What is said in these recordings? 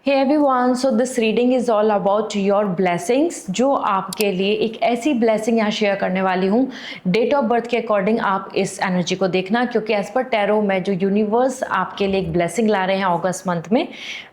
Hey everyone, so this reading is all about your blessings. जो आपके लिए एक ऐसी ब्लेसिंग यहाँ शेयर करने वाली हूँ, डेट ऑफ बर्थ के अकॉर्डिंग आप इस एनर्जी को देखना, क्योंकि एज पर टैरो मैं जो यूनिवर्स आपके लिए एक ब्लेसिंग ला रहे हैं अगस्त मंथ में,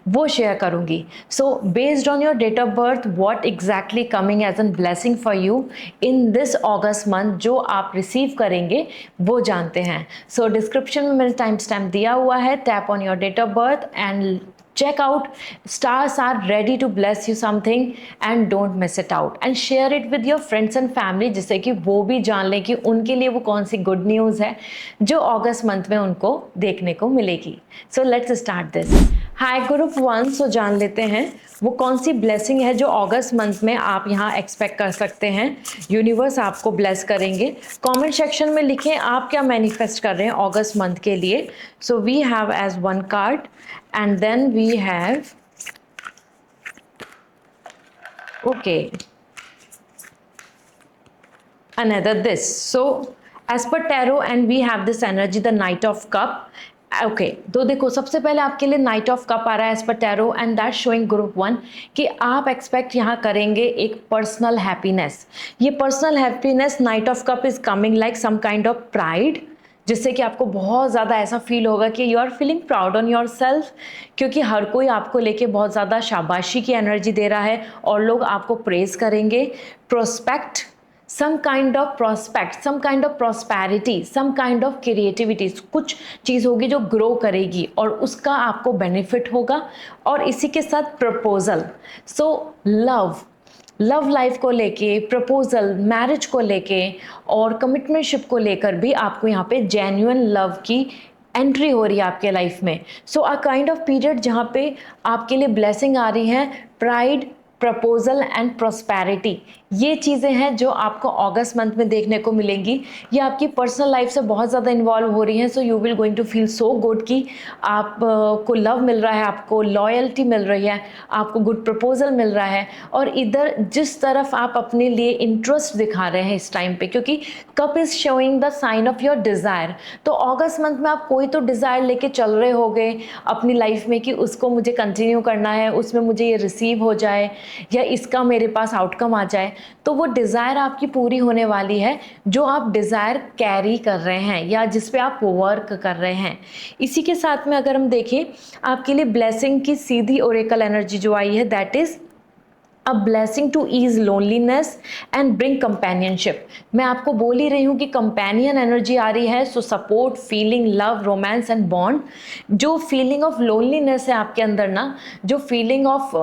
वो शेयर करूँगी। So based on your date of birth, what exactly coming as an blessing for you in this August month, जो आप रिसीव करेंगे वो जानते हैं। सो डिस्क्रिप्शन में मैंने टाइम स्टैम्प दिया हुआ है, tap on your date of birth and check out. Stars are ready to bless you something and don't miss it out and share it with your friends and family, जिससे कि वो भी जान लें कि उनके लिए वो कौन सी गुड न्यूज़ है जो अगस्त मंथ में उनको देखने को मिलेगी। So let's start this. Hi group one, so जान लेते हैं वो कौन सी ब्लेसिंग है जो अगस्त मंथ में आप यहाँ एक्सपेक्ट कर सकते हैं, यूनिवर्स आपको ब्लेस करेंगे। कमेंट सेक्शन में लिखें आप क्या मैनिफेस्ट कर रहे हैं अगस्त मंथ के लिए। So we have as one card and then we have another this. So as per tarot and we have this energy, the Knight of Cup. तो देखो, सबसे पहले आपके लिए नाइट ऑफ कप आ रहा है as per tarot and that showing group one कि आप एक्सपेक्ट यहाँ करेंगे एक पर्सनल हैप्पीनेस। ये personal happiness, knight of cup is coming like some kind of pride, जिससे कि आपको बहुत ज़्यादा ऐसा फील होगा कि you are feeling proud on yourself, क्योंकि हर कोई आपको लेके बहुत ज़्यादा शाबाशी की एनर्जी दे रहा है और लोग आपको प्रेज करेंगे। Prospect, some kind of prospect, some kind of prosperity, some kind of creativity, कुछ चीज़ होगी जो ग्रो करेगी और उसका आपको बेनिफिट होगा। और इसी के साथ प्रपोजल, सो लव लाइफ को लेके, प्रपोजल, मैरिज को लेके और कमिटमेंटशिप को लेकर भी आपको यहाँ पे जेन्युइन लव की एंट्री हो रही है आपके लाइफ में। सो अ काइंड ऑफ पीरियड जहाँ पे आपके लिए ब्लेसिंग आ रही है, प्राइड, प्रपोजल एंड प्रॉस्पेरिटी, ये चीज़ें हैं जो आपको अगस्त मंथ में देखने को मिलेंगी। ये आपकी पर्सनल लाइफ से बहुत ज़्यादा इन्वॉल्व हो रही हैं। So you will going to feel so good कि आप को लव मिल रहा है, आपको लॉयल्टी मिल रही है, आपको गुड प्रपोजल मिल रहा है। और इधर जिस तरफ आप अपने लिए इंटरेस्ट दिखा रहे हैं इस टाइम पे, क्योंकि cup is showing the sign of your desire, तो अगस्त मंथ में आप कोई तो डिज़ायर लेके चल रहे होगे अपनी लाइफ में कि उसको मुझे कंटिन्यू करना है, उसमें मुझे ये रिसीव हो जाए या इसका मेरे पास आउटकम आ जाए। तो वो डिज़ायर आपकी पूरी होने वाली है जो आप डिज़ायर कैरी कर रहे हैं या जिस पे आप वर्क कर रहे हैं। इसी के साथ में अगर हम देखें आपके लिए ब्लेसिंग की सीधी ओरेकल एनर्जी जो आई है, that is a blessing to ease loneliness and bring companionship. मैं आपको बोल ही रही हूँ कि कंपेनियन एनर्जी आ रही है, so support, feeling, love, romance and bond. जो फीलिंग ऑफ लोनलीनेस है आपके अंदर ना, जो feeling of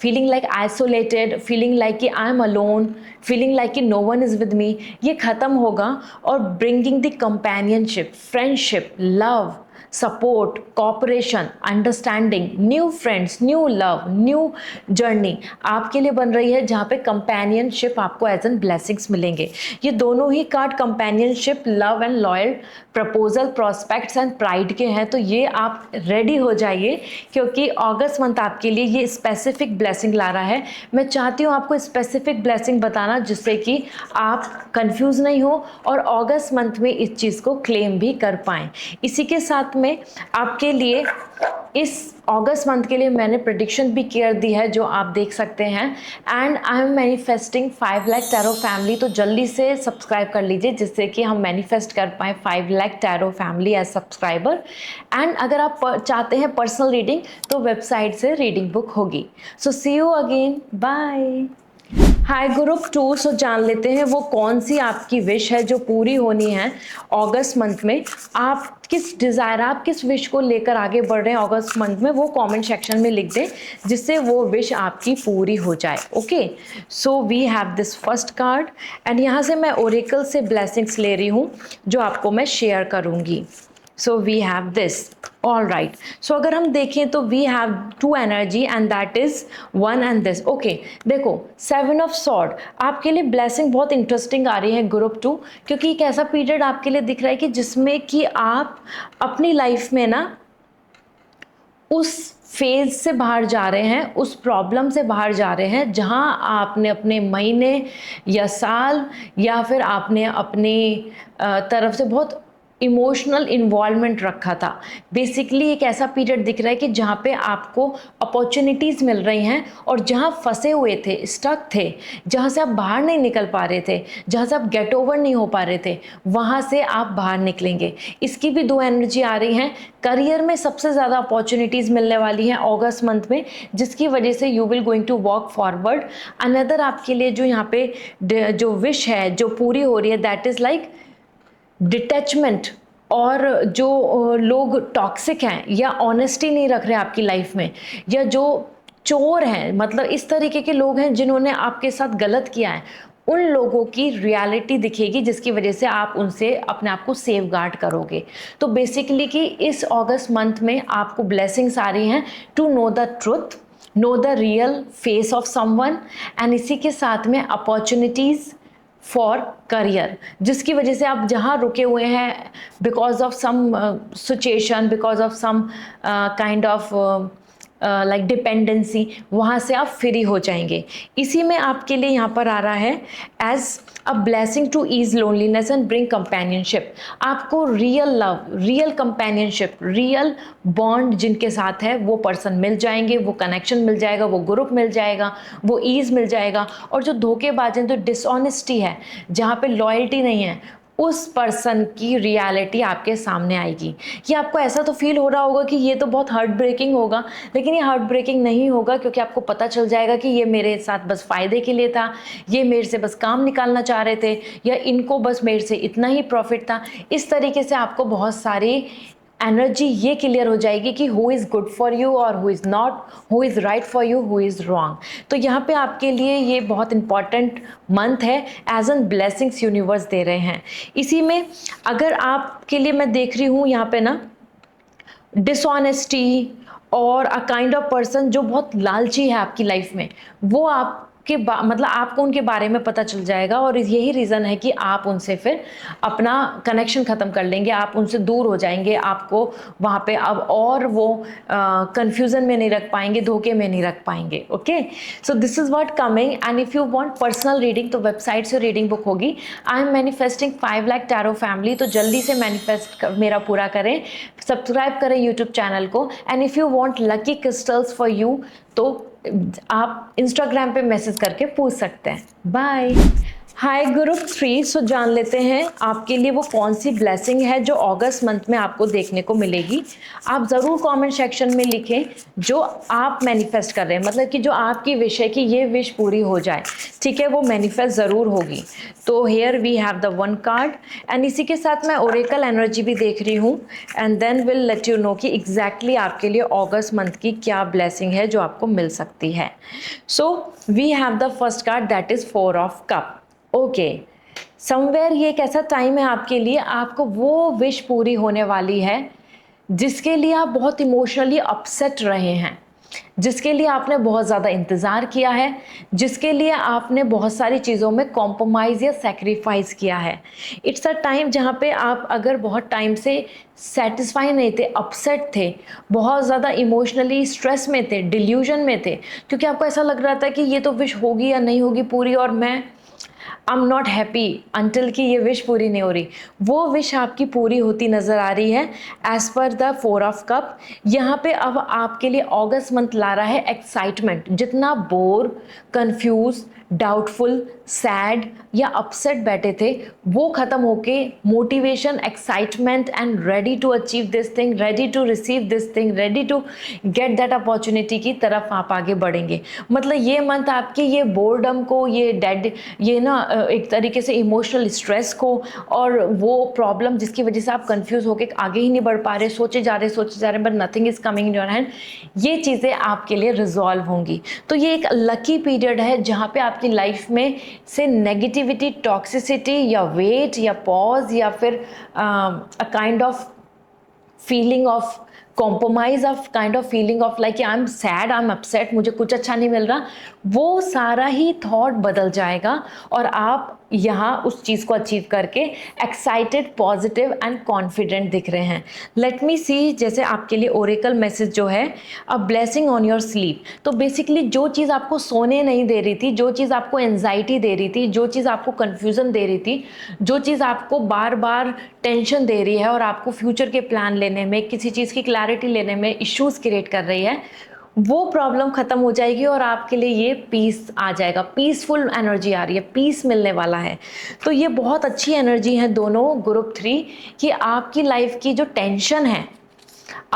feeling like isolated, feeling like कि I am alone, feeling like कि no one is with me, ये ख़त्म होगा और bringing the companionship, friendship, love, support, cooperation, understanding, new friends, new love, new journey आपके लिए बन रही है, जहाँ पे कंपेनियनशिप आपको एज एन ब्लेसिंग्स मिलेंगे। ये दोनों ही card companionship, love and loyal, proposal, prospects and pride के हैं। तो ये आप रेडी हो जाइए, क्योंकि अगस्त मंथ आपके लिए ये स्पेसिफिक ब्लेसिंग ला रहा है। मैं चाहती हूँ आपको स्पेसिफिक ब्लेसिंग बताना, जिससे कि आप कंफ्यूज नहीं हो और अगस्त मंथ में इस चीज़ को क्लेम भी कर पाएँ। इसी के साथ में आपके लिए इस अगस्त मंथ के लिए मैंने प्रेडिक्शन भी कर दी है, जो आप देख सकते हैं। And I am manifesting 5 lakh tarot family, तो जल्दी से सब्सक्राइब कर लीजिए जिससे कि हम मैनिफेस्ट कर पाएँ 5 lakh tarot family as subscriber. And अगर आप चाहते हैं पर्सनल रीडिंग तो वेबसाइट से रीडिंग बुक होगी। So see you again, bye. Hi group two, so जान लेते हैं वो कौन सी आपकी विश है जो पूरी होनी है अगस्त मंथ में। आप किस डिज़ायर, आप किस विश को लेकर आगे बढ़ रहे हैं अगस्त मंथ में, वो कमेंट सेक्शन में लिख दें जिससे वो विश आपकी पूरी हो जाए। Okay, so we have this first card and यहाँ से मैं ओरेकल से ब्लेसिंग्स ले रही हूँ जो आपको मैं शेयर करूँगी। So we have this, all right. So अगर हम देखें तो we have 2 energy and that is 1 and this. Okay, देखो 7 ऑफ सॉर्ड आपके लिए ब्लेसिंग बहुत इंटरेस्टिंग आ रही है ग्रुप 2, क्योंकि एक ऐसा पीरियड आपके लिए दिख रहा है कि जिसमें कि आप अपनी लाइफ में ना उस फेज से बाहर जा रहे हैं, उस प्रॉब्लम से बाहर जा रहे हैं जहां आपने अपने महीने या साल या फिर आपने अपनी तरफ से बहुत इमोशनल इन्वॉल्वमेंट रखा था। बेसिकली एक ऐसा पीरियड दिख रहा है कि जहाँ पे आपको अपॉर्चुनिटीज़ मिल रही हैं और जहाँ फंसे हुए थे, स्टक थे, जहाँ से आप बाहर नहीं निकल पा रहे थे, जहाँ से आप गेट ओवर नहीं हो पा रहे थे, वहाँ से आप बाहर निकलेंगे। इसकी भी दो एनर्जी आ रही हैं। करियर में सबसे ज़्यादा अपॉर्चुनिटीज़ मिलने वाली हैं अगस्त मंथ में, जिसकी वजह से you will going to walk forward. Another आपके लिए जो यहाँ पे जो विश है जो पूरी हो रही है, दैट इज़ लाइक डिटैचमेंट। और जो लोग टॉक्सिक हैं या ऑनेस्टी नहीं रख रहे आपकी लाइफ में, या जो चोर हैं, मतलब इस तरीके के लोग हैं जिन्होंने आपके साथ गलत किया है, उन लोगों की रियलिटी दिखेगी, जिसकी वजह से आप उनसे अपने आप को सेफ गार्ड करोगे। तो बेसिकली कि इस अगस्त मंथ में आपको ब्लेसिंग्स आ रही हैं to know the truth, know the real face of someone, and इसी के साथ में अपॉर्चुनिटीज़ फॉर करियर, जिसकी वजह से आप जहाँ रुके हुए हैं because of some situation, because of some kind of like dependency, वहाँ से आप फ्री हो जाएंगे। इसी में आपके लिए यहाँ पर आ रहा है as a blessing to ease loneliness and bring companionship. आपको real love, real companionship, real bond जिनके साथ है वो पर्सन मिल जाएंगे, वो कनेक्शन मिल जाएगा, वो ग्रुप मिल जाएगा, वो ईज़ मिल जाएगा। और जो धोखेबाज हैं, जो डिसऑनेस्टी है, जहाँ पे लॉयल्टी नहीं है, उस पर्सन की रियलिटी आपके सामने आएगी। ये आपको ऐसा तो फील हो रहा होगा कि ये तो बहुत हार्ट ब्रेकिंग होगा, लेकिन ये हार्ट ब्रेकिंग नहीं होगा, क्योंकि आपको पता चल जाएगा कि ये मेरे साथ बस फ़ायदे के लिए था, ये मेरे से बस काम निकालना चाह रहे थे, या इनको बस मेरे से इतना ही प्रॉफिट था। इस तरीके से आपको बहुत सारी एनर्जी ये क्लियर हो जाएगी कि who is good for you और who is not, who is right for you, who is wrong. तो यहाँ पे आपके लिए ये बहुत इंपॉर्टेंट मंथ है, एज एन ब्लेसिंग्स यूनिवर्स दे रहे हैं। इसी में अगर आपके लिए मैं देख रही हूँ यहाँ पे ना डिसऑनेस्टी और अ काइंड ऑफ पर्सन जो बहुत लालची है आपकी लाइफ में, वो आपके मतलब आपको उनके बारे में पता चल जाएगा, और यही रीज़न है कि आप उनसे फिर अपना कनेक्शन ख़त्म कर लेंगे, आप उनसे दूर हो जाएंगे। आपको वहाँ पे अब और वो कंफ्यूजन में नहीं रख पाएंगे, धोखे में नहीं रख पाएंगे। Okay, so this is what coming. And if you want personal reading तो वेबसाइट से रीडिंग बुक होगी। आई am manifesting 5 lakh tarot family, तो जल्दी से मैनिफेस्ट मेरा पूरा करें, सब्सक्राइब करें यूट्यूब चैनल को। And if you want lucky crystals for you तो आप इंस्टाग्राम पे मैसेज करके पूछ सकते हैं। बाय। हाय ग्रुप 3, सो जान लेते हैं आपके लिए वो कौन सी ब्लेसिंग है जो अगस्त मंथ में आपको देखने को मिलेगी। आप ज़रूर कमेंट सेक्शन में लिखें जो आप मैनिफेस्ट कर रहे हैं, मतलब कि जो आपकी विश है कि ये विश पूरी हो जाए, ठीक है, वो मैनिफेस्ट ज़रूर होगी। तो here we have the 1 card, and इसी के साथ मैं ओरेकल एनर्जी भी देख रही हूँ, and then will let you know कि एग्जैक्टली आपके लिए अगस्त मंथ की क्या ब्लेसिंग है जो आपको मिल सकती है। So we have the first card, that is 4 of cup. Okay, somewhere ये एक ऐसा टाइम है आपके लिए, आपको वो विश पूरी होने वाली है जिसके लिए आप बहुत इमोशनली अपसेट रहे हैं, जिसके लिए आपने बहुत ज़्यादा इंतज़ार किया है, जिसके लिए आपने बहुत सारी चीज़ों में कॉम्प्रोमाइज़ या सेक्रीफाइस किया है। इट्स अ टाइम जहाँ पे आप अगर बहुत टाइम से सेटिस्फाई नहीं थे, अपसेट थे, बहुत ज़्यादा इमोशनली स्ट्रेस में थे, डिल्यूजन में थे, क्योंकि आपको ऐसा लग रहा था कि ये तो विश होगी या नहीं होगी पूरी, और मैं I am not happy until कि ये विश पूरी नहीं हो रही। वो विश आपकी पूरी होती नज़र आ रही है as per the 4 of cup. यहाँ पे अब आपके लिए अगस्त मंथ ला रहा है एक्साइटमेंट। जितना बोर, कंफ्यूज, डाउटफुल, सैड या अपसेट बैठे थे, वो ख़त्म होके motivation, excitement and ready to achieve this thing, ready to receive this thing, ready to get that opportunity की तरफ आप आगे बढ़ेंगे। मतलब ये मंथ आपके ये बोर्डम को, ये डेड, ये ना एक तरीके से इमोशनल स्ट्रेस को, और वो प्रॉब्लम जिसकी वजह से आप कंफ्यूज होकर आगे ही नहीं बढ़ पा रहे, सोचे जा रहे but nothing is coming in your hand, ये चीज़ें आपके लिए रिजॉल्व होंगी। तो ये एक लकी पीरियड है जहाँ पे आपकी लाइफ में से नेगेटिविटी, टॉक्सिसिटी या वेट या पॉज या फिर अ kind of feeling of compromise, of kind of feeling of like I am sad, I am upset, मुझे कुछ अच्छा नहीं मिल रहा, वो सारा ही थॉट बदल जाएगा और आप यहाँ उस चीज़ को अचीव करके एक्साइटेड, पॉजिटिव एंड कॉन्फिडेंट दिख रहे हैं। लेट मी सी, जैसे आपके लिए ओरेकल मैसेज जो है, a blessing on your sleep. तो बेसिकली जो चीज़ आपको सोने नहीं दे रही थी, जो चीज़ आपको एंजाइटी दे रही थी, जो चीज़ आपको कन्फ्यूज़न दे रही थी, जो चीज़ आपको बार बार टेंशन दे रही है और आपको फ्यूचर के प्लान लेने में, किसी चीज़ की क्लैरिटी लेने में इश्यूज़ क्रिएट कर रही है, वो प्रॉब्लम खत्म हो जाएगी और आपके लिए ये पीस आ जाएगा। पीसफुल एनर्जी आ रही है, पीस मिलने वाला है। तो ये बहुत अच्छी एनर्जी है दोनों ग्रुप 3 कि आपकी लाइफ की जो टेंशन है,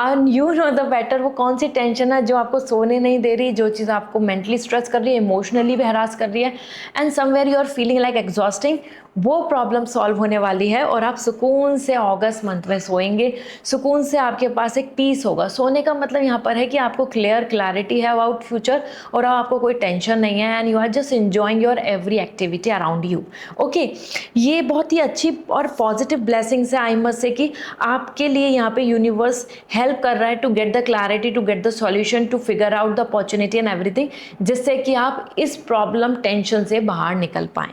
and you know the better, वो कौन सी टेंशन है जो आपको सोने नहीं दे रही, जो चीज़ आपको मेंटली स्ट्रेस कर रही है, इमोशनली भी हरास कर रही है, and somewhere you are feeling like exhausting, वो प्रॉब्लम सॉल्व होने वाली है और आप सुकून से अगस्त मंथ में सोएंगे। सुकून से आपके पास एक पीस होगा। सोने का मतलब यहाँ पर है कि आपको क्लैरिटी है अबाउट फ्यूचर और आपको कोई टेंशन नहीं है, and you are just enjoying your every activity around you. Okay, ये बहुत ही अच्छी और पॉजिटिव ब्लेसिंग्स है आई मस्ट से कि आपके लिए यहाँ पे यूनिवर्स हेल्प कर रहा है to get the clarity, to get the solution, to figure out the opportunity and everything, जिससे कि आप इस प्रॉब्लम टेंशन से बाहर निकल पाएँ।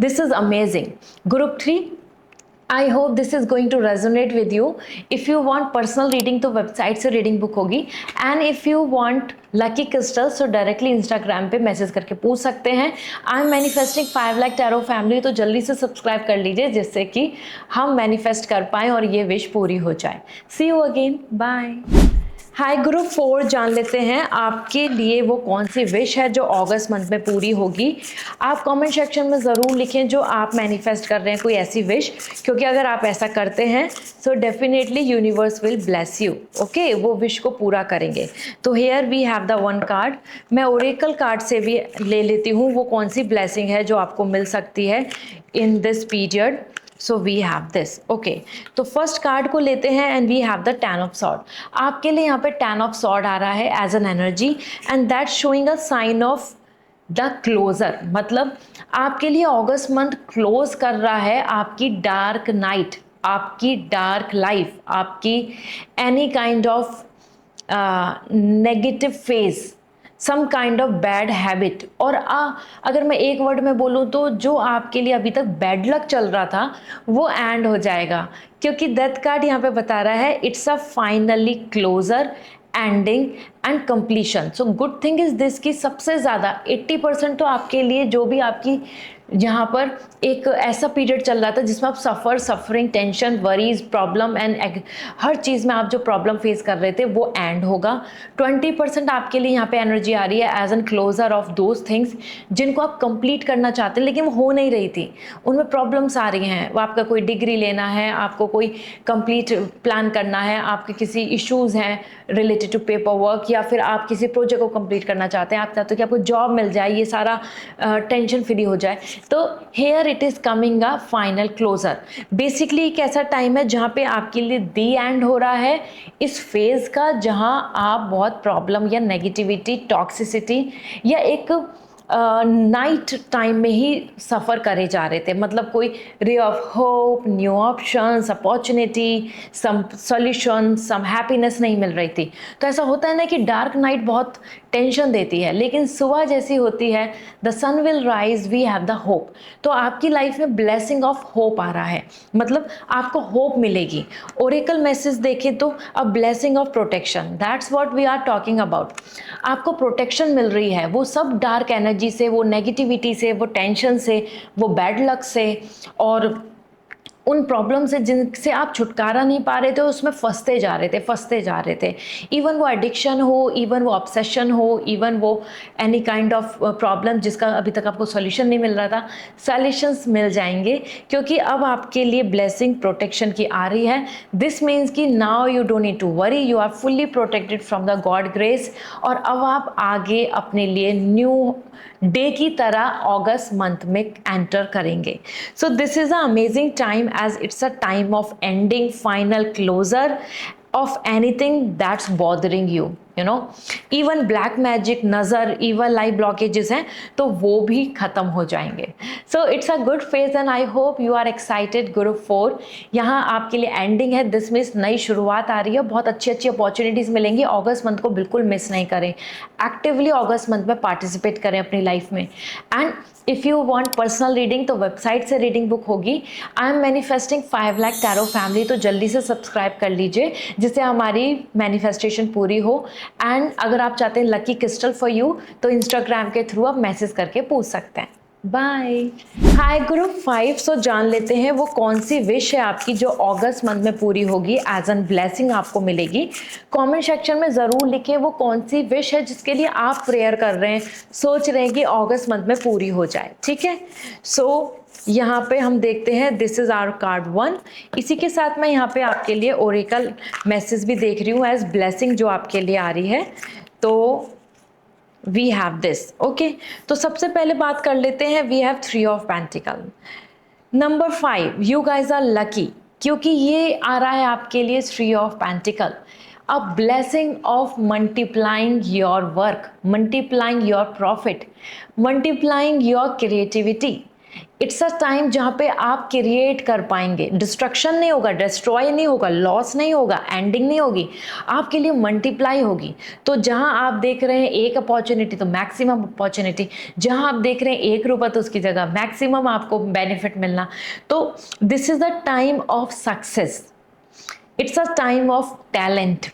This is amazing. Group 3, I hope this is going to resonate with you. If you want personal reading तो website से रीडिंग बुक होगी, and if you want lucky crystals तो डायरेक्टली इंस्टाग्राम पे message करके पूछ सकते हैं। आई am manifesting 5 lakh tarot family, तो जल्दी से सब्सक्राइब कर लीजिए जिससे कि हम मैनिफेस्ट कर पाएँ और ये विश पूरी हो जाए। See you again, bye. Hi group 4, जान लेते हैं आपके लिए वो कौन सी विश है जो अगस्त मंथ में पूरी होगी। आप कमेंट सेक्शन में ज़रूर लिखें जो आप मैनिफेस्ट कर रहे हैं, कोई ऐसी विश, क्योंकि अगर आप ऐसा करते हैं so definitely universe will bless you. Okay, वो विश को पूरा करेंगे। तो here we have the 1 card. मैं ओरेकल कार्ड से भी ले लेती हूँ वो कौन सी ब्लेसिंग है जो आपको मिल सकती है in this period. So we have this. Okay, तो फर्स्ट कार्ड को लेते हैं and we have the 10 of sword. आपके लिए यहाँ पे 10 ऑफ सॉर्ड आ रहा है as an energy, and that showing a sign of the closure. मतलब आपके लिए अगस्त मंथ क्लोज कर रहा है आपकी डार्क नाइट, आपकी डार्क लाइफ, आपकी any kind of negative phase, some kind of bad habit. और अगर मैं एक वर्ड में बोलूँ तो जो आपके लिए अभी तक बैड लक चल रहा था वो एंड हो जाएगा, क्योंकि डेथ कार्ड यहाँ पे बता रहा है it's a finally closure, ending and completion. So good thing is this कि सबसे ज़्यादा 80% तो आपके लिए जो भी आपकी यहाँ पर एक ऐसा पीरियड चल रहा था जिसमें आप suffering, tension, worries, problem and हर चीज़ में आप जो प्रॉब्लम फेस कर रहे थे वो एंड होगा। 20% आपके लिए यहाँ पे एनर्जी आ रही है as an closure of those things जिनको आप कंप्लीट करना चाहते हैं लेकिन वो हो नहीं रही थी, उनमें प्रॉब्लम्स आ रही हैं। वो आपका कोई डिग्री लेना है, आपको कोई कंप्लीट प्लान करना है, आपके किसी इश्यूज़ हैं रिलेटेड टू पेपर वर्क, या फिर आप किसी प्रोजेक्ट को कंप्लीट करना चाहते हैं, आप चाहते हो कि आपको जॉब मिल जाए, ये सारा टेंशन फ्री हो जाए। तो here it is coming a final closure. Basically एक ऐसा टाइम है जहाँ पे आपके लिए दी एंड हो रहा है इस फेज़ का, जहाँ आप बहुत प्रॉब्लम या नेगेटिविटी, टॉक्सिसिटी या एक नाइट टाइम में ही सफ़र करे जा रहे थे। मतलब कोई ray of hope, new options, opportunity, some solution, some happiness नहीं मिल रही थी। तो ऐसा होता है ना कि डार्क नाइट बहुत टेंशन देती है, लेकिन सुबह जैसी होती है, the sun will rise, we have the hope. तो आपकी लाइफ में ब्लेसिंग ऑफ होप आ रहा है, मतलब आपको होप मिलेगी। ओरेकल मैसेज देखें तो a blessing of protection, that's what we are talking about. आपको प्रोटेक्शन मिल रही है, वो सब डार्क एनर्जी से, वो नेगेटिविटी से, वो टेंशन से, वो बैड लक से और उन प्रॉब्लम से जिनसे आप छुटकारा नहीं पा रहे थे, उसमें फंसते जा रहे थे। इवन वो एडिक्शन हो, इवन वो ऑब्सेशन हो, इवन वो एनी काइंड ऑफ प्रॉब्लम जिसका अभी तक आपको सॉल्यूशन नहीं मिल रहा था, सॉल्यूशंस मिल जाएंगे, क्योंकि अब आपके लिए ब्लेसिंग प्रोटेक्शन की आ रही है। दिस मीन्स कि now you don't need to worry, you are fully protected from the God grace, और अब आप आगे अपने लिए न्यू डे की तरह अगस्त मंथ में एंटर करेंगे। सो this is a amazing time as it's a time of ending, final closure of anything that's bothering you. Even black magic, नज़र, इवन लाइफ ब्लॉकेजेस हैं तो वो भी ख़त्म हो जाएंगे. So it's a good phase and I hope you are excited. Group 4 यहाँ आपके लिए एंडिंग है. दिस मीन्स नई शुरुआत आ रही है. बहुत अच्छी अच्छी अपॉर्चुनिटीज़ मिलेंगी. अगस्त मंथ को बिल्कुल मिस नहीं करें. एक्टिवली अगस्त मंथ में पार्टिसिपेट करें अपनी लाइफ में. And if you want personal reading तो वेबसाइट से रीडिंग बुक होगी. आई am manifesting 5 lakh tarot family, तो जल्दी से सब्सक्राइब कर लीजिए जिससे हमारी मैनिफेस्टेशन पूरी हो. एंड अगर आप चाहते हैं लकी क्रिस्टल फॉर यू तो इंस्टाग्राम के थ्रू आप मैसेज करके पूछ सकते हैं. बाय. Hi group 5. सो जान लेते हैं वो कौन सी विश है आपकी जो अगस्त मंथ में पूरी होगी, एज एन ब्लेसिंग आपको मिलेगी. कमेंट सेक्शन में ज़रूर लिखें वो कौन सी विश है जिसके लिए आप प्रेयर कर रहे हैं, सोच रहे हैं कि अगस्त मंथ में पूरी हो जाए. ठीक है. सो यहाँ पे हम देखते हैं दिस इज़ आवर कार्ड 1. इसी के साथ मैं यहाँ पे आपके लिए ओरेकल मैसेज भी देख रही हूँ एज ब्लेसिंग जो आपके लिए आ रही है. तो वी हैव दिस. ओके. तो सबसे पहले बात कर लेते हैं. We have 3 of pentacle. Number 5, you guys are lucky क्योंकि ये आ रहा है आपके लिए 3 of pentacle. A blessing of multiplying your work, multiplying your profit, multiplying your creativity. It's a time जहाँ पे आप क्रिएट कर पाएंगे. डिस्ट्रक्शन नहीं होगा, डिस्ट्रॉय नहीं होगा, लॉस नहीं होगा, एंडिंग नहीं होगी, आपके लिए मल्टीप्लाई होगी. तो जहाँ आप देख रहे हैं एक अपॉर्चुनिटी तो मैक्सिमम अपॉर्चुनिटी, जहाँ आप देख रहे हैं 1 रुपये तो उसकी जगह मैक्सिमम आपको बेनिफिट मिलना. तो this is the time of success. It's a time of talent.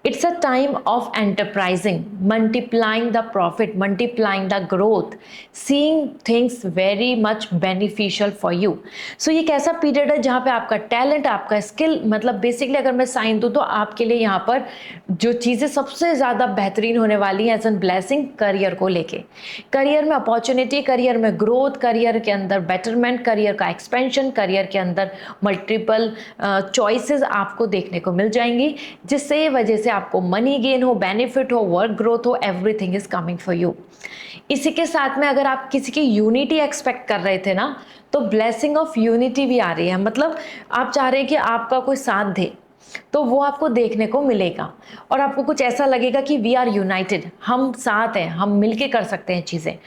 It's a time of enterprising, multiplying the profit, multiplying the growth, seeing things very much beneficial for you. So ये कैसा period है जहाँ पे आपका talent, आपका skill, मतलब basically अगर मैं साइन दूँ तो आपके लिए यहाँ पर जो चीज़ें सबसे ज़्यादा बेहतरीन होने वाली हैं एज एन ब्लेसिंग, करियर को लेके. करियर में अपॉर्चुनिटी, करियर में ग्रोथ, करियर के अंदर बेटरमेंट, करियर का एक्सपेंशन, करियर के अंदर मल्टीपल चॉइसेस आपको देखने को मिल जाएंगी जिससे वजह से आपको मनी गेन हो, बेनिफिट हो, वर्क ग्रोथ हो, everything is coming for you. इसी के साथ में अगर आप किसी की यूनिटी एक्सपेक्ट कर रहे थे ना तो ब्लेसिंग ऑफ यूनिटी भी आ रही है. मतलब आप चाह रहे हैं कि आपका कोई साथ दे तो वो आपको देखने को मिलेगा और आपको कुछ ऐसा लगेगा कि वी आर यूनाइटेड, हम साथ हैं, हम मिलके कर सकते हैं चीज़ें.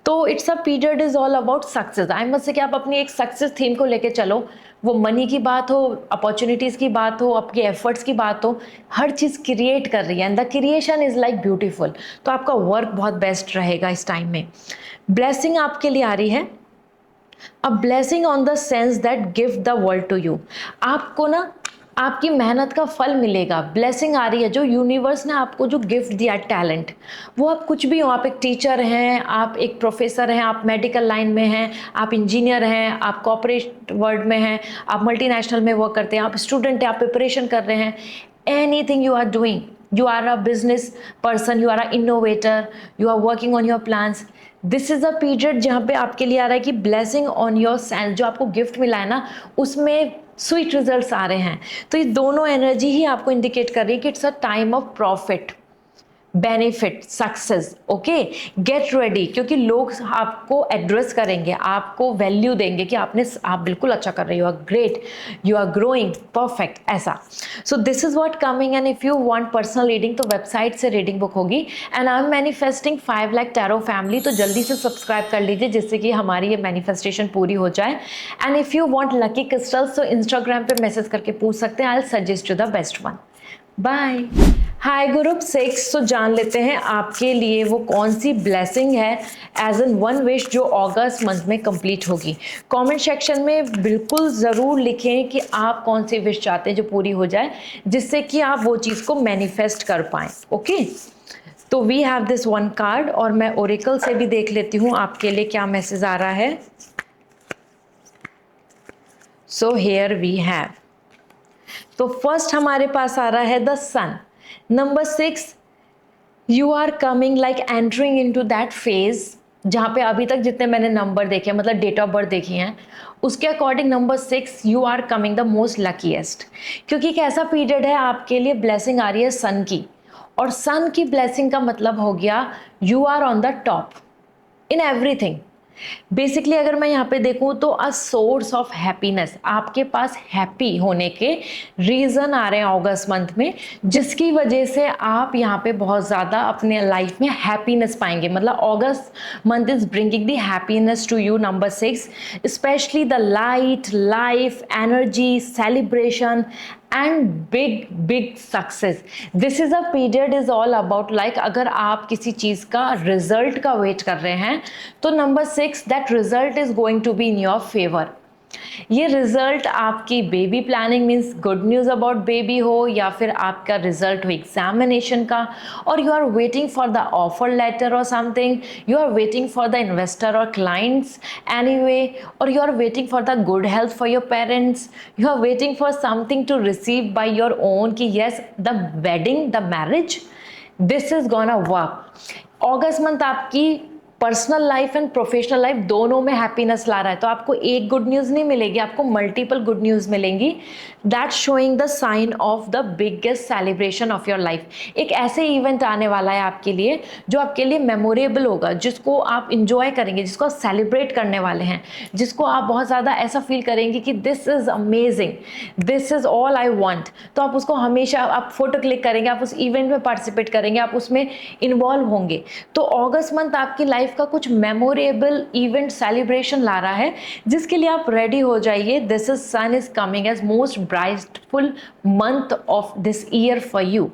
तो it's a period is all about success. I must say कि आप अपनी एक सक्सेस थीम को लेके चलो. वो मनी की बात हो, अपॉर्चुनिटीज़ की बात हो, आपके एफर्ट्स की बात हो, हर चीज़ क्रिएट कर रही है and the creation is like beautiful. तो आपका वर्क बहुत बेस्ट रहेगा इस टाइम में. ब्लेसिंग आपके लिए आ रही है. A blessing on the sense that give the world to you. आपको ना आपकी मेहनत का फल मिलेगा. ब्लेसिंग आ रही है जो यूनिवर्स ने आपको जो गिफ्ट दिया, टैलेंट, वो आप कुछ भी हो, आप एक टीचर हैं, आप एक प्रोफेसर हैं, आप मेडिकल लाइन में हैं, आप इंजीनियर हैं, आप कॉर्पोरेट वर्ल्ड में हैं, आप मल्टीनेशनल में वर्क करते हैं, आप स्टूडेंट हैं, आप प्रिपरेशन कर रहे हैं, anything you are doing, you are a business person, you are a innovator, you are working on your plans. This is a period जहाँ पे आपके लिए आ रहा है कि ब्लेसिंग ऑन योर सेल्फ, जो आपको गिफ्ट मिला है ना उसमें स्वीट रिजल्ट्स आ रहे हैं. तो ये दोनों एनर्जी ही आपको इंडिकेट कर रही है कि it's a time of profit, benefit, success. Okay, get ready क्योंकि लोग आपको एड्रेस करेंगे, आपको वैल्यू देंगे कि आप बिल्कुल अच्छा कर रहे हो, great, you are growing, perfect, ऐसा. So this is what coming. And if you want personal reading तो वेबसाइट से रीडिंग बुक होगी. And I am manifesting 5 lakh tarot family, तो जल्दी से सब्सक्राइब कर लीजिए जिससे कि हमारी ये मैनिफेस्टेशन पूरी हो जाए. And if you want lucky crystals तो इंस्टाग्राम पे मैसेज करके पूछ सकते हैं. I will suggest you the best one. Bye. Hi group 6. So जान लेते हैं आपके लिए वो कौन सी ब्लेसिंग है एज एन वन विश जो अगस्त मंथ में कंप्लीट होगी. कमेंट सेक्शन में बिल्कुल ज़रूर लिखें कि आप कौन सी विश चाहते हैं जो पूरी हो जाए जिससे कि आप वो चीज़ को मैनिफेस्ट कर पाएँ. ओके. तो we have this one card और मैं ओरेकल से भी देख लेती हूँ आपके लिए क्या मैसेज आ रहा है. So here we have. तो फर्स्ट हमारे पास आ रहा है the sun. Number 6, you are coming like entering into that phase जहाँ पे अभी तक जितने मैंने नंबर देखे मतलब डेट ऑफ बर्थ देखी हैं उसके according number 6 you are coming the most luckiest. क्योंकि एक ऐसा पीरियड है आपके लिए ब्लेसिंग आ रही है सन की, और सन की ब्लेसिंग का मतलब हो गया you are on the top in everything. Basically अगर मैं यहाँ पे देखूँ तो अ सोर्स ऑफ हैप्पीनेस, आपके पास हैप्पी होने के रीज़न आ रहे हैं अगस्त मंथ में, जिसकी वजह से आप यहाँ पे बहुत ज़्यादा अपने लाइफ में हैप्पीनेस पाएंगे। मतलब August month is bringing the happiness to you. Number 6, specially the light, life, energy, celebration and big big success. This is a period is all about like अगर आप किसी चीज का रिजल्ट का वेट कर रहे हैं तो number 6, that result is going to be in your favour. ये रिजल्ट आपकी baby planning means good news about baby हो, या फिर आपका रिजल्ट हो एग्जामिनेशन का, और you are waiting for the offer letter और something, you are waiting for the investor और क्लाइंट्स एनीवे, और you are waiting for the good health for your parents, you are waiting for something to receive by your own कि yes the wedding, the marriage, this is gonna work. अगस्त month आपकी personal life and professional life दोनों में happiness ला रहा है। तो आपको एक गुड न्यूज़ नहीं मिलेगी, आपको मल्टीपल गुड न्यूज़ मिलेंगी। That showing the sign of the biggest celebration of your life. एक ऐसे इवेंट आने वाला है आपके लिए जो आपके लिए मेमोरेबल होगा, जिसको आप इंजॉय करेंगे, जिसको आप सेलिब्रेट करने वाले हैं, जिसको आप बहुत ज़्यादा ऐसा फील करेंगे कि this is amazing, this is all I want. तो आप उसको हमेशा आप फोटो क्लिक करेंगे, आप उस इवेंट में पार्टिसिपेट करेंगे, आप उसमें इन्वॉल्व होंगे। तो अगस्त मंथ आपकी लाइफ का कुछ मेमोरेबल इवेंट सेलिब्रेशन ला रहा है, जिसके लिए आप रेडी हो जाइए। This is sun is coming as most brightful month of this year for you.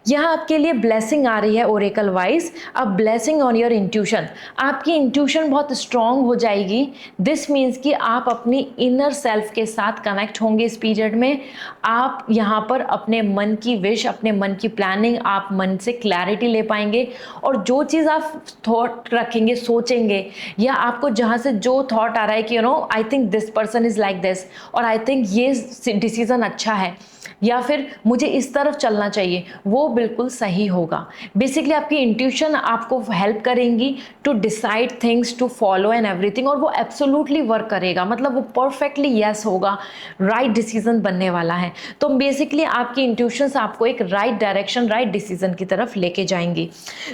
यहाँ आपके लिए ब्लेसिंग आ रही है oracle wise, a blessing on your intuition. आपकी इंट्यूशन बहुत स्ट्रांग हो जाएगी। दिस मीन्स कि आप अपनी इनर सेल्फ के साथ कनेक्ट होंगे इस पीरियड में। आप यहाँ पर अपने मन की विश, अपने मन की प्लानिंग, आप मन से क्लैरिटी ले पाएंगे, और जो चीज़ आप थॉट रखेंगे, सोचेंगे, या आपको जहाँ से जो थॉट आ रहा है कि I think this person is like this, और आई थिंक ये डिसीज़न अच्छा है, या फिर मुझे इस तरफ चलना चाहिए, वो बिल्कुल सही होगा। बेसिकली आपकी इंट्यूशन आपको हेल्प करेंगी to decide things, to follow and everything, और वो एब्सोल्युटली वर्क करेगा। मतलब वो परफेक्टली यस होगा, राइट डिसीजन बनने वाला है। तो बेसिकली आपकी इंट्यूशंस आपको एक राइट डायरेक्शन, राइट डिसीजन की तरफ लेके जाएंगी।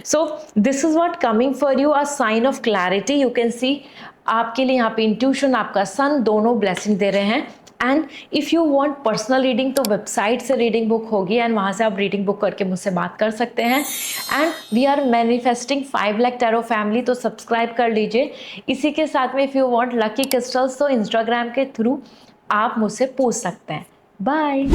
So this is what coming for you, a sign of clarity. You can see आपके लिए यहाँ पे इंट्यूशन, आपका सन, दोनों ब्लेसिंग दे रहे हैं। And if you want personal reading तो वेबसाइट से रीडिंग बुक होगी, एंड वहाँ से आप रीडिंग बुक करके मुझसे बात कर सकते हैं। And we are manifesting 5 lakh tarot family, तो सब्सक्राइब कर लीजिए। इसी के साथ में if you want lucky crystals तो इंस्टाग्राम के थ्रू आप मुझसे पूछ सकते हैं। बाय।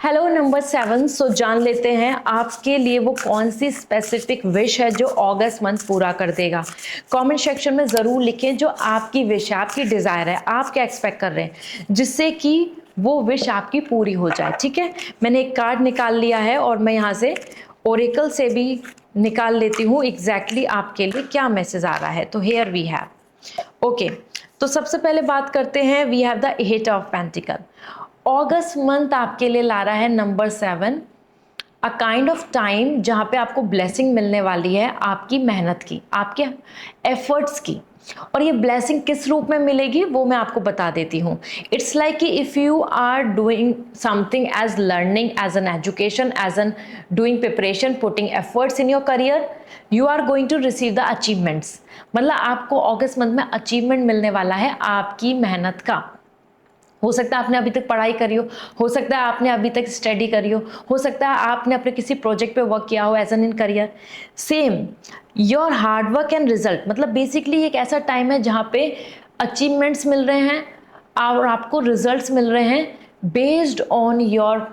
हेलो नंबर 7, सो जान लेते हैं आपके लिए वो कौन सी स्पेसिफिक विश है जो अगस्त मंथ पूरा कर देगा। कमेंट सेक्शन में ज़रूर लिखें जो आपकी विश है, आपकी डिज़ायर है, आप क्या एक्सपेक्ट कर रहे हैं, जिससे कि वो विश आपकी पूरी हो जाए। ठीक है, मैंने एक कार्ड निकाल लिया है, और मैं यहाँ से ओरेकल से भी निकाल लेती हूँ एग्जैक्टली आपके लिए क्या मैसेज आ रहा है। तो हेयर वी हैव, ओके, तो सबसे पहले बात करते हैं, we have the 8 of pentacle. August month आपके लिए ला रहा है number 7, a kind of time जहाँ पे आपको ब्लेसिंग मिलने वाली है आपकी मेहनत की, आपके एफर्ट्स की। और ये ब्लेसिंग किस रूप में मिलेगी वो मैं आपको बता देती हूँ। इट्स लाइक कि if you are doing something as learning, as an education, as an doing preparation, putting efforts in your career, you are going to receive the achievements. मतलब आपको अगस्त मंथ में अचीवमेंट मिलने वाला है आपकी मेहनत का। हो सकता है आपने अभी तक पढ़ाई करी हो सकता है आपने अभी तक स्टडी करी हो सकता है आपने अपने किसी प्रोजेक्ट पे वर्क किया हो as an in career. Same your hard work and result, मतलब बेसिकली एक ऐसा टाइम है जहाँ पे अचीवमेंट्स मिल रहे हैं और आपको रिजल्ट्स मिल रहे हैं बेस्ड ऑन योर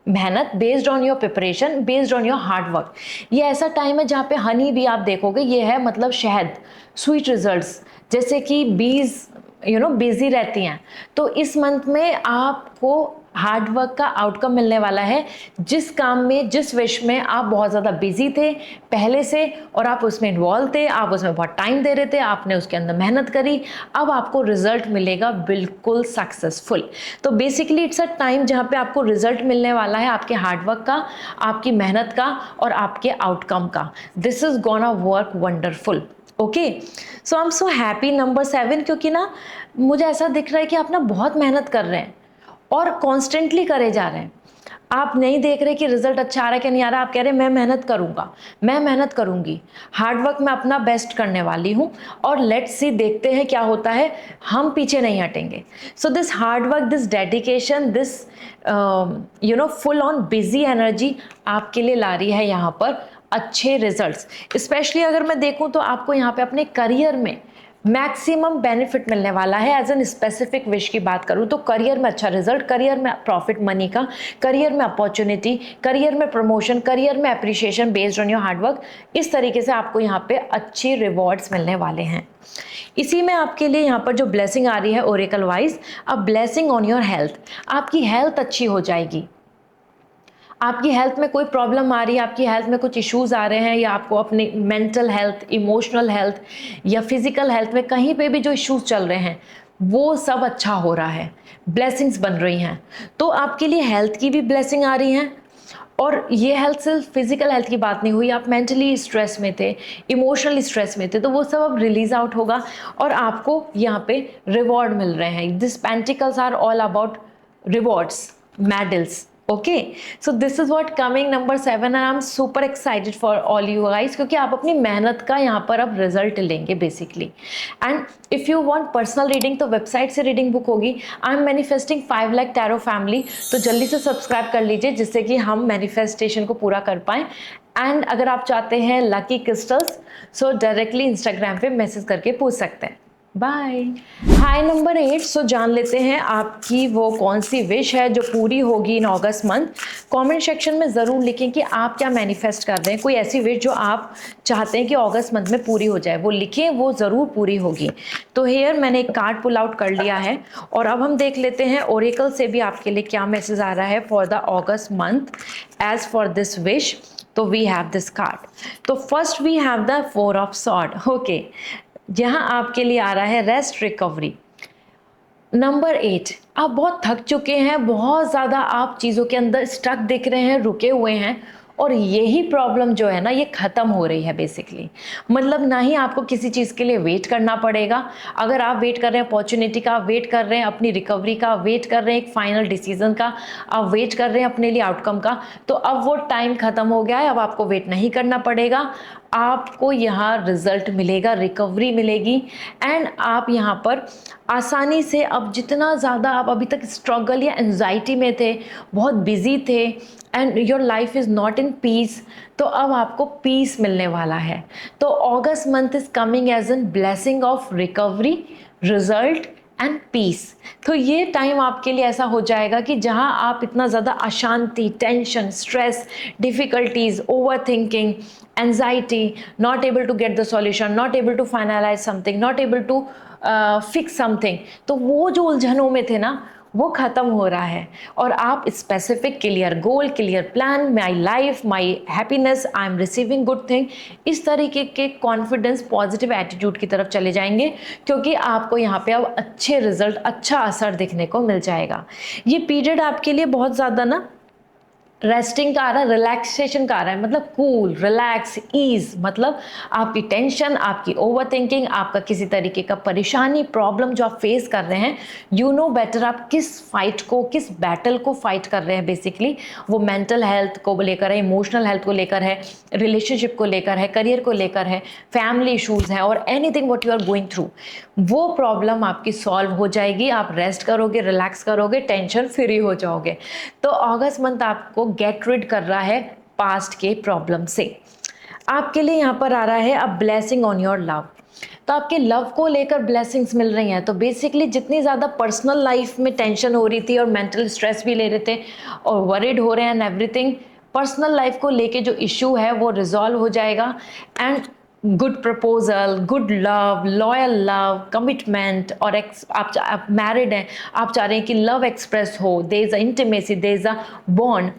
मेहनत, based on your preparation, based on your hard work. ये ऐसा टाइम है जहाँ पे हनी भी आप देखोगे, ये है मतलब शहद, स्वीट रिजल्ट्स, जैसे कि बीज बिजी रहती हैं। तो इस मंथ में आपको हार्ड वर्क का आउटकम मिलने वाला है। जिस काम में, जिस विश में आप बहुत ज़्यादा बिजी थे पहले से और आप उसमें इन्वॉल्व थे, आप उसमें बहुत टाइम दे रहे थे, आपने उसके अंदर मेहनत करी, अब आपको रिजल्ट मिलेगा बिल्कुल सक्सेसफुल। तो बेसिकली इट्स अ टाइम जहाँ पे आपको रिजल्ट मिलने वाला है आपके हार्ड वर्क का, आपकी मेहनत का और आपके आउटकम का। This is gonna work wonderful. Okay, so I am so happy number 7, क्योंकि ना मुझे ऐसा दिख रहा है कि आप ना बहुत मेहनत कर रहे हैं और कॉन्स्टेंटली करे जा रहे हैं। आप नहीं देख रहे कि रिजल्ट अच्छा आ रहा है कि नहीं आ रहा, आप कह रहे हैं मैं मेहनत करूंगा, मैं मेहनत करूंगी, हार्ड वर्क में अपना बेस्ट करने वाली हूं, और लेट्स सी देखते हैं क्या होता है, हम पीछे नहीं हटेंगे। So this hard work, this dedication, this full on busy energy आपके लिए ला रही है यहाँ पर अच्छे रिजल्ट्स। स्पेशली अगर मैं देखूं तो आपको यहाँ पे अपने करियर में मैक्सिमम बेनिफिट मिलने वाला है। एज एन स्पेसिफिक विश की बात करूं तो करियर में अच्छा रिजल्ट, करियर में प्रॉफिट मनी का, करियर में अपॉर्चुनिटी, करियर में प्रमोशन, करियर में appreciation based on your hard work, इस तरीके से आपको यहाँ पे अच्छी रिवॉर्ड्स मिलने वाले हैं। इसी में आपके लिए यहाँ पर जो ब्लेसिंग आ रही है oracle wise, a blessing on your health, आपकी हेल्थ अच्छी हो जाएगी। आपकी हेल्थ में कोई प्रॉब्लम आ रही है, आपकी हेल्थ में कुछ इश्यूज आ रहे हैं, या आपको अपनी मेंटल हेल्थ, इमोशनल हेल्थ या फिजिकल हेल्थ में कहीं पे भी जो इश्यूज चल रहे हैं वो सब अच्छा हो रहा है, ब्लेसिंग्स बन रही हैं। तो आपके लिए हेल्थ की भी ब्लेसिंग आ रही हैं। और ये हेल्थ सिर्फ फिजिकल हेल्थ की बात नहीं हुई, आप मेंटली स्ट्रेस में थे, इमोशनली स्ट्रेस में थे, तो वो सब अब रिलीज आउट होगा और आपको यहाँ पे रिवॉर्ड मिल रहे हैं। This pentacles are all about rewards, medals. Okay, so this is what coming number 7 and I am super excited for all you guys, क्योंकि आप अपनी मेहनत का यहाँ पर अब रिजल्ट लेंगे basically. And if you want personal reading तो वेबसाइट से रीडिंग बुक होगी। आई am manifesting 5 lakh tarot family, तो जल्दी से सब्सक्राइब कर लीजिए जिससे कि हम मैनिफेस्टेशन को पूरा कर पाएं। एंड अगर आप चाहते हैं लकी क्रिस्टल्स, सो डायरेक्टली इंस्टाग्राम पे मैसेज करके पूछ सकते हैं। बाय। हाय नंबर 8, सो जान लेते हैं आपकी वो कौन सी विश है जो पूरी होगी इन अगस्त मंथ। कमेंट सेक्शन में ज़रूर लिखें कि आप क्या मैनिफेस्ट कर रहे हैं, कोई ऐसी विश जो आप चाहते हैं कि अगस्त मंथ में पूरी हो जाए, वो लिखें, वो ज़रूर पूरी होगी। तो हेयर मैंने एक कार्ड पुल आउट कर लिया है और अब हम देख लेते हैं ओरेकल से भी आपके लिए क्या मैसेज आ रहा है for the August month as for this wish. तो वी हैव दिस कार्ड। तो first we have the 4 of sword. Okay, जहां आपके लिए आ रहा है रेस्ट रिकवरी। नंबर 8, आप बहुत थक चुके हैं, बहुत ज़्यादा आप चीज़ों के अंदर स्टक दिख रहे हैं, रुके हुए हैं, और यही प्रॉब्लम जो है ना ये ख़त्म हो रही है बेसिकली। मतलब ना ही आपको किसी चीज़ के लिए वेट करना पड़ेगा। अगर आप वेट कर रहे हैं अपॉर्चुनिटी का, आप वेट कर रहे हैं अपनी रिकवरी का, आप वेट कर रहे हैं एक फाइनल डिसीजन का, आप वेट कर रहे हैं अपने लिए आउटकम का, तो अब वो टाइम ख़त्म हो गया है। अब आपको वेट नहीं करना पड़ेगा, आपको यहाँ रिजल्ट मिलेगा, रिकवरी मिलेगी। एंड आप यहाँ पर आसानी से, अब जितना ज़्यादा आप अभी तक स्ट्रगल या एंजाइटी में थे, बहुत बिजी थे and your life is not in peace, तो अब आपको पीस मिलने वाला है। तो August month is coming as an blessing of recovery, result and peace. तो ये टाइम आपके लिए ऐसा हो जाएगा कि जहाँ आप इतना ज़्यादा अशांति, tension, stress, difficulties, over thinking, anxiety, not able to get the solution, not able to finalise something, not able to fix something, तो वो जो उलझनों में थे ना वो ख़त्म हो रहा है और आप specific, clear goal, clear plan, my life, my happiness, I am receiving good thing, इस तरीके के कॉन्फिडेंस, पॉजिटिव एटीट्यूड की तरफ चले जाएंगे, क्योंकि आपको यहाँ पे अब अच्छे रिजल्ट, अच्छा असर दिखने को मिल जाएगा। ये पीरियड आपके लिए बहुत ज़्यादा ना रेस्टिंग का आ रहा है, रिलैक्सेशन का आ रहा है, मतलब कूल, रिलैक्स, ईज, मतलब आपकी टेंशन, आपकी ओवर थिंकिंग, आपका किसी तरीके का परेशानी, प्रॉब्लम जो आप फेस कर रहे हैं, यू नो बेटर आप किस फाइट को, किस बैटल को फाइट कर रहे हैं बेसिकली। वो मेंटल हेल्थ को लेकर है, इमोशनल हेल्थ को लेकर है, रिलेशनशिप को लेकर है, करियर को लेकर है, फैमिली इशूज़ हैं, और anything what you are going through, वो प्रॉब्लम आपकी सॉल्व हो जाएगी। आप रेस्ट करोगे, रिलैक्स करोगे, टेंशन फ्री हो जाओगे। तो अगस्त मंथ आपको गेट रिड कर रहा है पास्ट के प्रॉब्लम से। आपके लिए यहाँ पर आ रहा है a blessing on your love. तो आपके लव को लेकर ब्लेसिंग्स मिल रही हैं। तो बेसिकली जितनी ज़्यादा पर्सनल लाइफ में टेंशन हो रही थी और मेंटल स्ट्रेस भी ले रहे थे और वरिड हो रहे हैं एंड एवरीथिंग, पर्सनल लाइफ को लेके जो इशू है वो रिजॉल्व हो जाएगा। And good proposal, good love, loyal love, commitment, और आप मैरिड हैं, आप चाह रहे हैं कि लव एक्सप्रेस हो, there is a intimacy, there is a bond,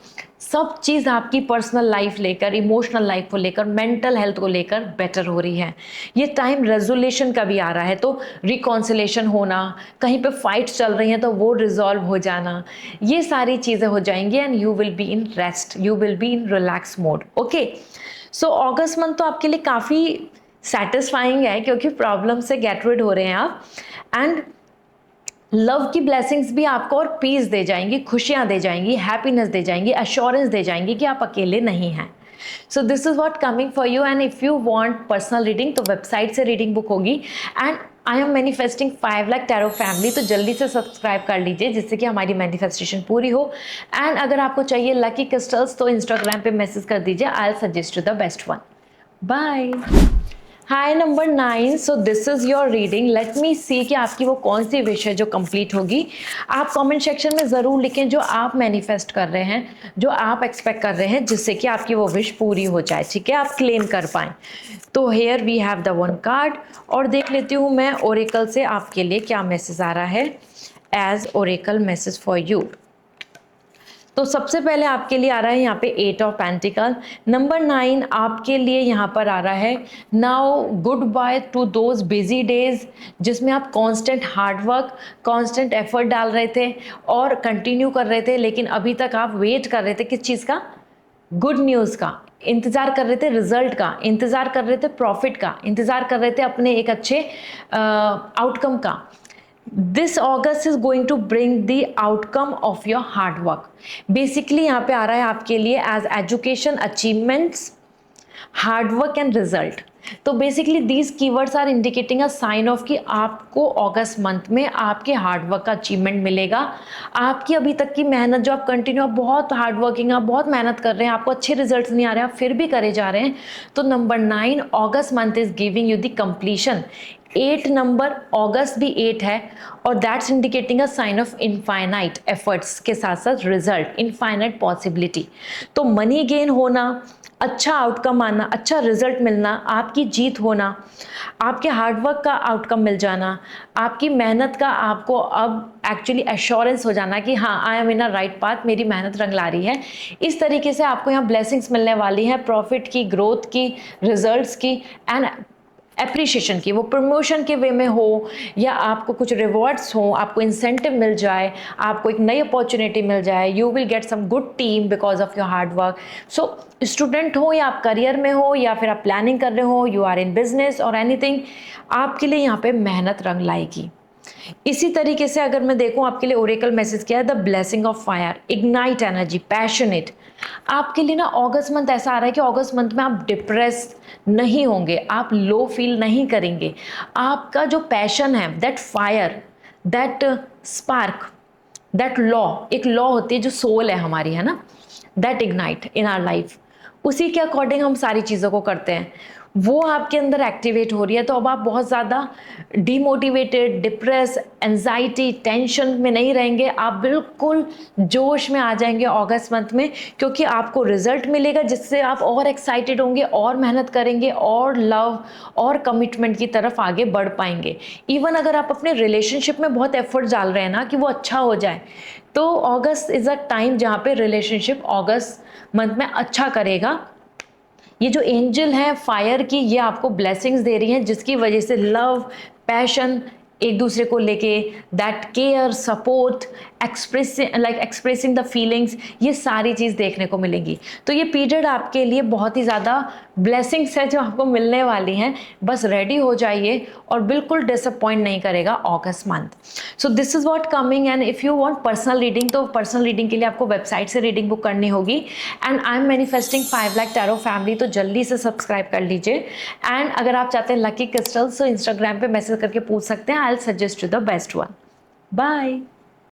सब चीज़ आपकी पर्सनल लाइफ लेकर, इमोशनल लाइफ को लेकर, मेंटल हेल्थ को लेकर बेटर हो रही है। ये टाइम रेजोल्यूशन का भी आ रहा है, तो रिकॉन्सिलेशन होना, कहीं पे फाइट्स चल रही हैं तो वो रिजॉल्व हो जाना, ये सारी चीज़ें हो जाएंगी and you will be in rest, you will be in relax mode. Okay, so August month तो आपके लिए काफ़ी सेटिस्फाइंग है क्योंकि प्रॉब्लम से गेट रिड हो रहे हैं आप। एंड लव की ब्लेसिंग्स भी आपको और पीस दे जाएंगी, खुशियां दे जाएंगी, हैप्पीनेस दे जाएंगी, अश्योरेंस दे जाएंगी कि आप अकेले नहीं हैं। सो this is what coming for you. And if you want personal reading तो वेबसाइट से रीडिंग बुक होगी। And I am manifesting 5 lakh tarot family, तो जल्दी से सब्सक्राइब कर लीजिए जिससे कि हमारी मैनिफेस्टेशन पूरी हो। एंड अगर आपको चाहिए लकी क्रिस्टल्स तो इंस्टाग्राम पे मैसेज कर दीजिए, I will suggest you the best one. Bye. Hi number 9, so this is your reading. Let me see कि आपकी वो कौन सी विश है जो कंप्लीट होगी। आप कमेंट सेक्शन में ज़रूर लिखें जो आप मैनिफेस्ट कर रहे हैं, जो आप एक्सपेक्ट कर रहे हैं, जिससे कि आपकी वो विश पूरी हो जाए, ठीक है, आप क्लेम कर पाएँ। तो here we have the 1 card, और देख लेती हूँ मैं ओरेकल से आपके लिए क्या मैसेज आ रहा है as oracle message for you. तो सबसे पहले आपके लिए आ रहा है यहाँ पे 8 ऑफ पेंटिकल। नंबर 9 आपके लिए यहाँ पर आ रहा है now good by two those busy days, जिसमें आप कांस्टेंट हार्डवर्क, कांस्टेंट एफर्ट डाल रहे थे और कंटिन्यू कर रहे थे, लेकिन अभी तक आप वेट कर रहे थे किस चीज़ का? गुड न्यूज़ का। इंतज़ार कर रहे थे रिजल्ट का, इंतज़ार कर रहे थे प्रॉफिट का, इंतज़ार कर रहे थे अपने एक अच्छे आउटकम का। This August is going to bring the outcome of your hard work. Basically यहाँ पे आ रहा है आपके लिए as education, achievements, hard work and result. तो basically these keywords are indicating a sign of कि आपको अगस्त मंथ में आपके हार्डवर्क का अचीवमेंट मिलेगा। आपकी अभी तक की मेहनत जो आप कंटिन्यू, आप बहुत हार्ड वर्किंग, आप बहुत मेहनत कर रहे हैं, आपको अच्छे रिजल्ट्स नहीं आ रहे हैं, आप फिर भी करे जा रहे हैं, तो number 9 August month is giving you the completion. 8 number, अगस्त भी 8 है, और that's indicating a sign of infinite efforts के साथ साथ रिजल्ट, इनफाइनाइट पॉसिबिलिटी। तो मनी गेन होना, अच्छा आउटकम आना, अच्छा रिजल्ट मिलना, आपकी जीत होना, आपके हार्डवर्क का आउटकम मिल जाना, आपकी मेहनत का आपको अब एक्चुअली एश्योरेंस हो जाना कि हाँ I am in a right path, मेरी मेहनत रंग ला रही है। इस तरीके से आपको यहाँ ब्लेसिंग्स मिलने वाली हैं, प्रॉफिट की, ग्रोथ की, रिजल्ट्स की एंड एप्रिशिएशन की। वो प्रमोशन के वे में हो या आपको कुछ रिवॉर्ड्स हो, आपको इंसेंटिव मिल जाए, आपको एक नई अपॉर्चुनिटी मिल जाए, you will get some good team because of your hard work. So student हो या आप करियर में हो या फिर आप प्लानिंग कर रहे हो, यू आर इन बिजनेस और एनीथिंग, आपके लिए यहाँ पे मेहनत रंग लाएगी। इसी तरीके से अगर मैं देखूं आपके लिए ओरेकल मैसेज किया है the blessing of fire, ignite energy, passionate. आपके लिए ना अगस्त मंथ ऐसा आ रहा है कि अगस्त मंथ में आप डिप्रेस नहीं होंगे, आप लो फील नहीं करेंगे। आपका जो पैशन है, that fire, that spark, that लॉ, एक लॉ होती है जो सोल है हमारी, है ना, that ignite in our life, उसी के अकॉर्डिंग हम सारी चीज़ों को करते हैं, वो आपके अंदर एक्टिवेट हो रही है। तो अब आप बहुत ज़्यादा डीमोटिवेटेड, डिप्रेस, एंजाइटी, टेंशन में नहीं रहेंगे, आप बिल्कुल जोश में आ जाएंगे अगस्त मंथ में, क्योंकि आपको रिजल्ट मिलेगा जिससे आप और एक्साइटेड होंगे, और मेहनत करेंगे, और लव और कमिटमेंट की तरफ आगे बढ़ पाएंगे। इवन अगर आप अपने रिलेशनशिप में बहुत एफर्ट डाल रहे हैं ना कि वो अच्छा हो जाए, तो अगस्त इज़ अ टाइम जहाँ पे रिलेशनशिप अगस्त मंथ में अच्छा करेगा। ये जो एंजल है फायर की, ये आपको ब्लेसिंग्स दे रही हैं जिसकी वजह से लव, पैशन, एक दूसरे को लेके, that care, support, expressing the feelings, ये सारी चीज़ देखने को मिलेंगी। तो ये पीरियड आपके लिए बहुत ही ज़्यादा ब्लेसिंग्स है जो आपको मिलने वाली हैं। बस रेडी हो जाइए और बिल्कुल डिसअपॉइंट नहीं करेगा अगस्त month. So this is what coming. And if you want personal reading तो पर्सनल रीडिंग के लिए आपको वेबसाइट से रीडिंग बुक करनी होगी। And I am manifesting 5 lakh tarot family, तो जल्दी से सब्सक्राइब कर लीजिए। एंड अगर आप चाहते हैं लकी क्रिस्टल्स तो इंस्टाग्राम पे मैसेज करके पूछ सकते हैं, I will suggest you the best one. Bye.